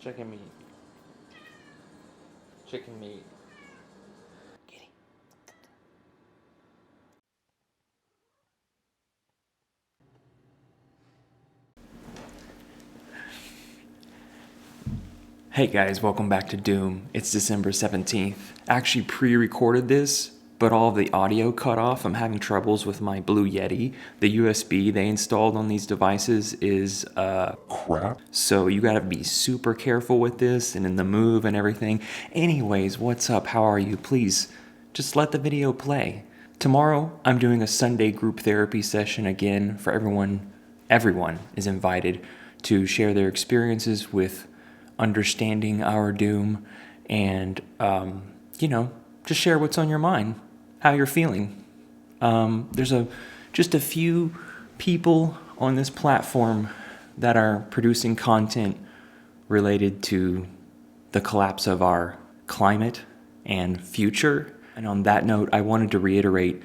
Chicken meat. Chicken meat. Kitty. Hey guys, welcome back to Doom. It's December 17th. I actually pre-recorded this, but all of the audio cut off. I'm having troubles with my Blue Yeti. The USB they installed on these devices is crap. So you gotta be super careful with this and in the move and everything. Anyways, what's up? How are you? Please, just let the video play. Tomorrow, I'm doing a Sunday group therapy session again for everyone. Everyone is invited to share their experiences with understanding our doom and, just share what's on your mind, how you're feeling. There's just a few people on this platform that are producing content related to the collapse of our climate and future. And on that note, I wanted to reiterate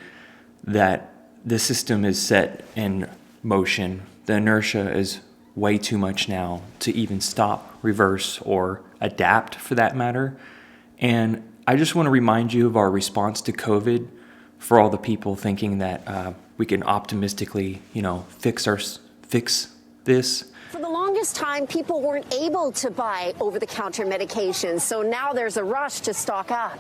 that the system is set in motion. The inertia is way too much now to even stop, reverse, or adapt for that matter. And I just want to remind you of our response to COVID for all the people thinking that we can optimistically, fix this. For the longest time, people weren't able to buy over-the-counter medications, so now there's a rush to stock up.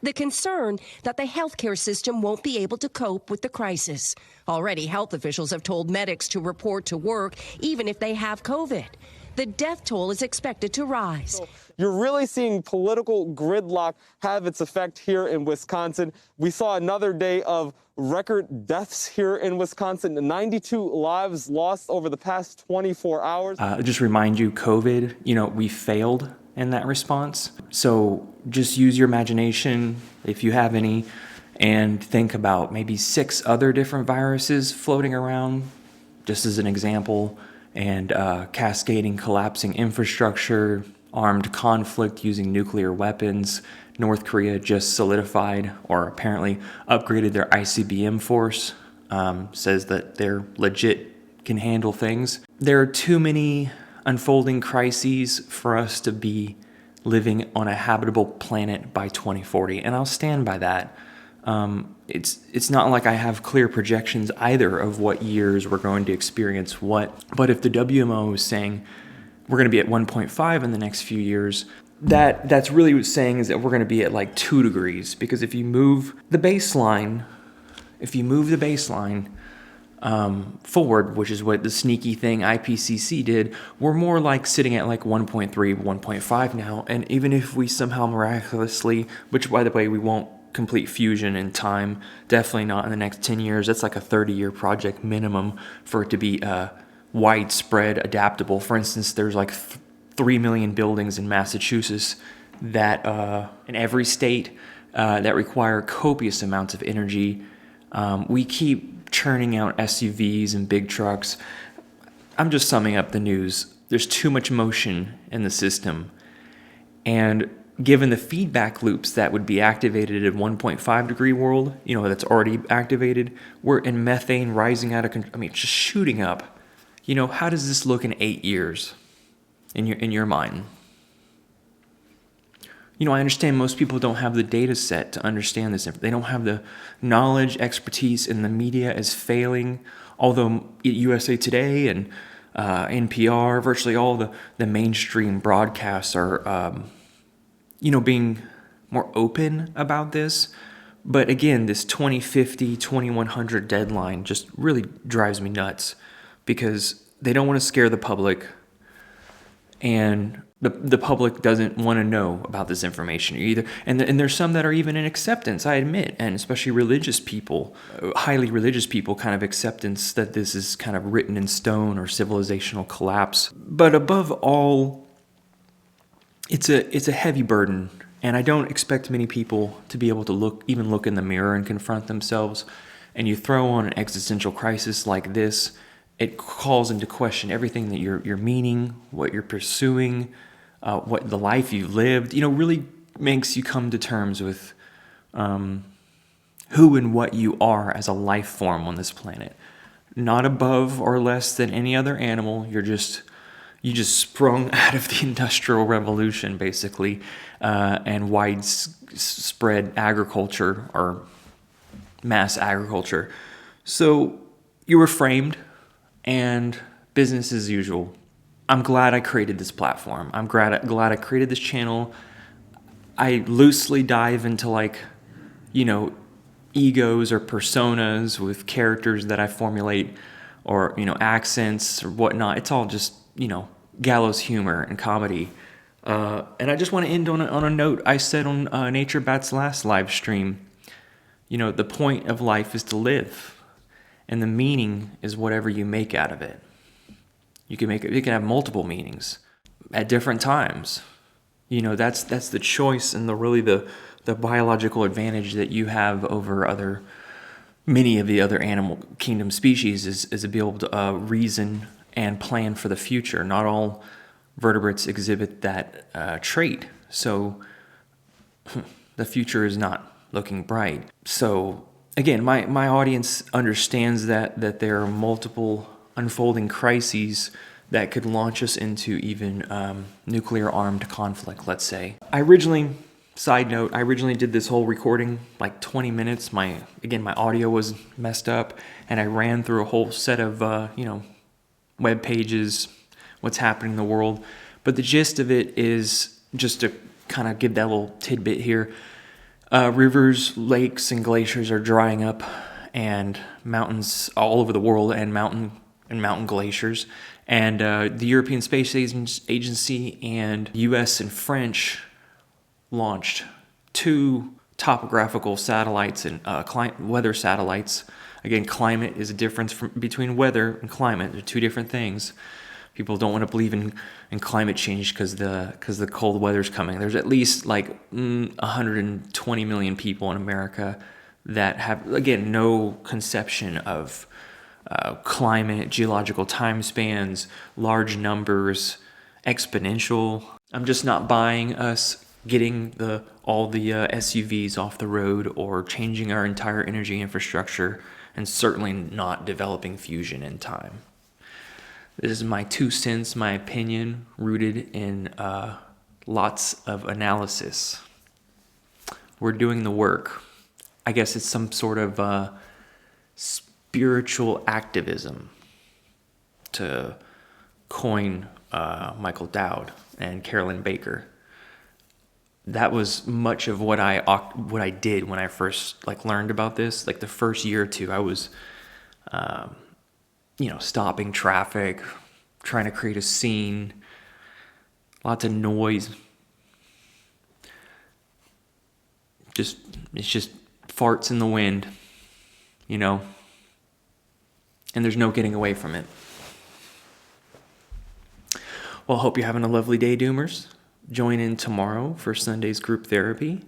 The concern that the healthcare system won't be able to cope with the crisis. Already, health officials have told medics to report to work even if they have COVID. The death toll is expected to rise. You're really seeing political gridlock have its effect here in Wisconsin. We saw another day of record deaths here in Wisconsin, 92 lives lost over the past 24 hours. Just remind you, COVID, we failed in that response. So just use your imagination, if you have any, and think about maybe 6 other different viruses floating around, just as an example, and cascading, collapsing infrastructure, armed conflict using nuclear weapons. North Korea just solidified or apparently upgraded their ICBM force, says that they're legit, can handle things. There are too many unfolding crises for us to be living on a habitable planet by 2040, and I'll stand by that. It's not like I have clear projections either of what years we're going to experience what, but if the WMO is saying we're going to be at 1.5 in the next few years, that's really what's saying is that we're going to be at like 2 degrees, because if you move the baseline forward, which is what the sneaky thing IPCC did, we're more like sitting at like 1.3, 1.5 now. And even if we somehow miraculously, which by the way, we won't complete fusion in time, definitely not in the next 10 years. That's like a 30-year project minimum for it to be widespread, adaptable. For instance, there's like 3 million buildings in Massachusetts that in every state that require copious amounts of energy. We keep churning out SUVs and big trucks. I'm just summing up the news. There's too much motion in the system. And given the feedback loops that would be activated at 1.5 degree world, that's already activated, we're in methane rising out of control. Just shooting up. How does this look in 8 years in your mind? I understand most people don't have the data set to understand this. They don't have the knowledge, expertise, and the media is failing. Although USA Today and NPR, virtually all the mainstream broadcasts are, being more open about this. But again, this 2050, 2100 deadline just really drives me nuts, because they don't want to scare the public, and the public doesn't want to know about this information either. And there's some that are even in acceptance, I admit, and especially religious people, highly religious people, kind of acceptance that this is kind of written in stone or civilizational collapse. But above all, it's a heavy burden, and I don't expect many people to be able to look in the mirror and confront themselves. And you throw on an existential crisis like this, it calls into question everything that you're meaning, what you're pursuing, what the life you've lived, really makes you come to terms with who and what you are as a life form on this planet. Not above or less than any other animal. You're just, You just sprung out of the Industrial Revolution, basically, and widespread agriculture or mass agriculture. So you were framed, and business as usual. I'm glad I created this platform. I'm glad I created this channel. I loosely dive into, like, you know, egos or personas with characters that I formulate, or, you know, accents or whatnot. It's all just, you know, gallows humor and comedy. And I just want to end on a note I said on Nature Bat's last live stream. You know, the point of life is to live, and the meaning is whatever you make out of it. You can have multiple meanings at different times. You know, that's the choice, and the biological advantage that you have over many of the other animal kingdom species is to be able to reason and plan for the future. Not all vertebrates exhibit that trait, so the future is not looking bright. So again, my audience understands that there are multiple unfolding crises that could launch us into even nuclear armed conflict, let's say. Side note, I originally did this whole recording like 20 minutes. My audio was messed up, and I ran through a whole set of web pages, what's happening in the world. But the gist of it is, just to kind of give that little tidbit here, rivers, lakes, and glaciers are drying up, and mountains all over the world, and mountain glaciers. And the European Space Agency and US and French launched 2 topographical satellites and weather satellites. Again, climate is a difference between weather and climate. They're 2 different things. People don't want to believe in climate change because the cold weather's coming. There's at least like 120 million people in America that have, again, no conception of climate, geological time spans, large numbers, exponential. I'm just not buying us getting all the SUVs off the road, or changing our entire energy infrastructure, and certainly not developing fusion in time. This is my 2 cents, my opinion, rooted in lots of analysis. We're doing the work. I guess it's some sort of spiritual activism, to coin Michael Dowd and Carolyn Baker. That was much of what I did when I first learned about this. Like the first year or 2, I was stopping traffic, trying to create a scene, lots of noise. It's just farts in the wind, and there's no getting away from it. Well, hope you're having a lovely day, Doomers. Join in tomorrow for Sunday's group therapy.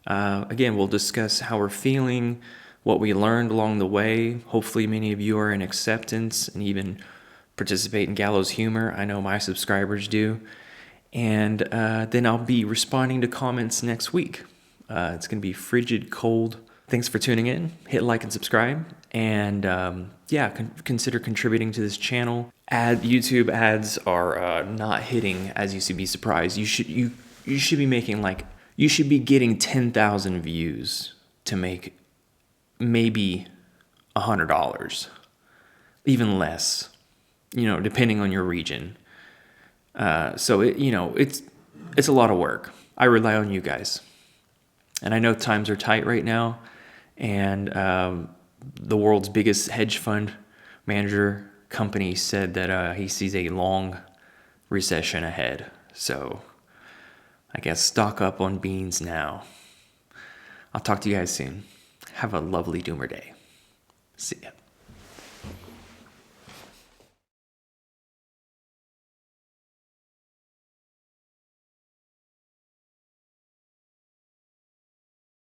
Again, we'll discuss how we're feeling, what we learned along the way. Hopefully many of you are in acceptance and even participate in gallows humor. I know my subscribers do. And then I'll be responding to comments next week. It's going to be frigid cold. Thanks for tuning in. Hit like and subscribe. And consider contributing to this channel. YouTube ads are not hitting, as you should be surprised. You should be making you should be getting 10,000 views to make maybe $100, even less, depending on your region. So it's a lot of work. I rely on you guys, and I know times are tight right now, and the world's biggest hedge fund manager company said that he sees a long recession ahead. So I guess stock up on beans now. I'll talk to you guys soon. Have a lovely Doomer day. See ya.